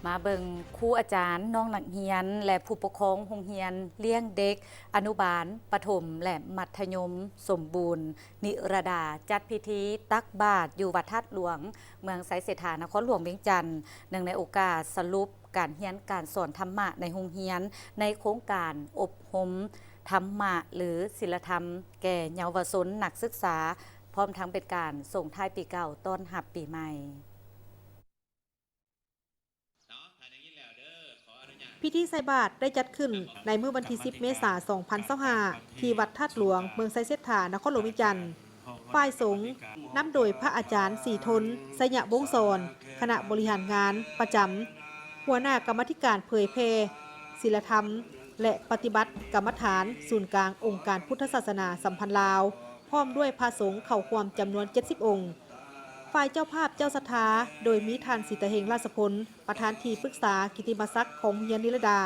มาเบิงครูอาจารย์น้องนักเรียนและผู้ปกครองโรงเรียนเลี้ยงเด็กอนุบาลประถมและมัธยมสมบูรณ์นิรดาจัดพิธีตักบาตรอยู่วัดธาตุหลวงเมืองไสเสถานครหลวงเวียงจันทน์เนื่องในโอกาสสรุปการเรียนการสอนธรรมะในโรงเรียนในโครงการอบรมธรรมะหรือศีลธรรมแก่เยาวชนนักศึกษาพร้อมทั้งเป็นการส่งท้ายปีเก่าต้อนรับปีใหม่พิธีใส่บาตรได้จัดขึ้นในเมื่อวันที่ 10 เมษายน 2025 ที่วัดธาตุหลวงเมืองไสเสถานครหลวงวิจันทร์ฝ่ายสงฆ์นำโดยพระอาจารย์ศรีทนสยบงศรคณะบริหารงานประจำหัวหน้ากรรมธิการเผยแพร่ศีลธรรมและปฏิบัติกรรมฐานศูนย์กลางองค์การพุทธศาสนาสัมพันธ์ลาวพร้อมด้วยพระสงฆ์เข้าความจำนวน 70 องค์ฝ่ายเจ้าภาพเจ้าศรัทธาโดยมีท่านสิตเฮงราชพลประธานที่ปรึกษากิตติมศักดิ์ของโรงเรียนนิรดา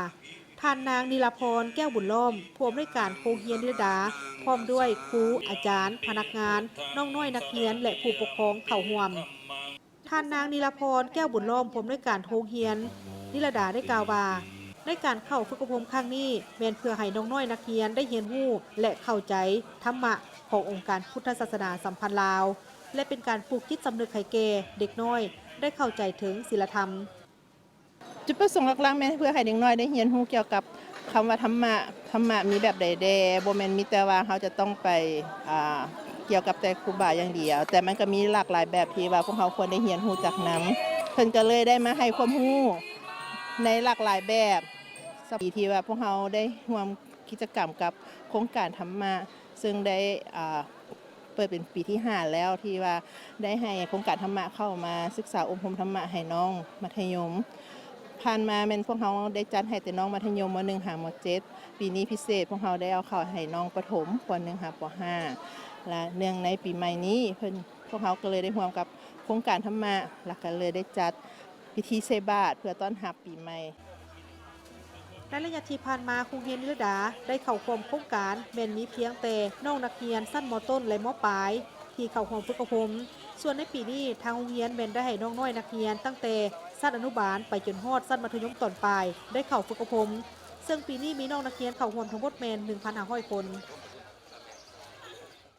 ท่านนางนิลาพรแก้วบุญล้อมผู้อำนวยการโรงเรียนนิรดาพร้อมด้วยครูอาจารย์พนักงานน้องน้อยนักเรียนและผู้ปกครองเข้าร่วมท่านนางนิลาพรแก้วบุญล้อมผู้อำนวยการโรงเรียนนิรดาได้กล่าวว่าในการเข้าฝึกอบรมครั้งนี้แม้นเพื่อให้น้องน้อยนักเรียนได้เรียนรู้และเข้าใจธรรมะขององค์การพุทธศาสนาสัมพันธ์ลาวและเป็นการปลูกจิตสำนึกให้แก่เด็กน้อยได้เข้าใจถึงศีลธรรมจุดประสงค์หลักๆแม่นเพื่อให้เด็กน้อยได้เรียนรู้เกี่ยวกับคำว่าธรรมะมีแบบใดแดบ่แม่นมีแต่ว่าเขาจะต้องไปเกี่ยวกับแต่ครูบาอย่างเดียวแต่มันก็มีหลากหลายแบบที่ว่าพวกเขาควรได้เรียนรู้จากนั้นเพิ่นก็เลยได้มาให้ความรู้ในหลากหลายแบบที่ว่าพวกเขาได้ร่วมกิจกรรมกับโครงการธรรมะซึ่งได้เปิดเป็นปีที่ 5 แล้วที่ว่าได้ให้โครงการธรรมะเข้ามาศึกษาอบรมธรรมะให้น้องมัธยมผ่านมาแม่นพวกเขาได้จัดให้แต่น้องมัธยมม.1 หาม.7 ปีนี้พิเศษพวกเขาได้เอาเข้าให้น้องประถมป.1 หาป.5 และเนื่องในปีใหม่นี้พวกเขาก็เลยได้ร่วมกับโครงการธรรมะและก็เลยได้จัดพิธีใส่บาตรเพื่อต้อนรับปีใหม่ในระยะที่ผ่านมาโรงเรียนนิรดาได้เข้าร่วมโครงการแม้นมีเพียงแต่น้องนักเรียนชั้นม.ต้นและม.ปลายที่เข้าร่วมฝึกอบรมส่วนในปีนี้ทางโรงเรียนแม้นได้ให้น้องน้อยนักเรียนตั้งแต่ชั้นอนุบาลไปจนฮอดชั้นมัธยมต้นปลายได้เข้าฝึกอบรมซึ่งปีนี้มีน้องนักเรียนเข้าร่วมทั้งหมดแม้น 1,500 คน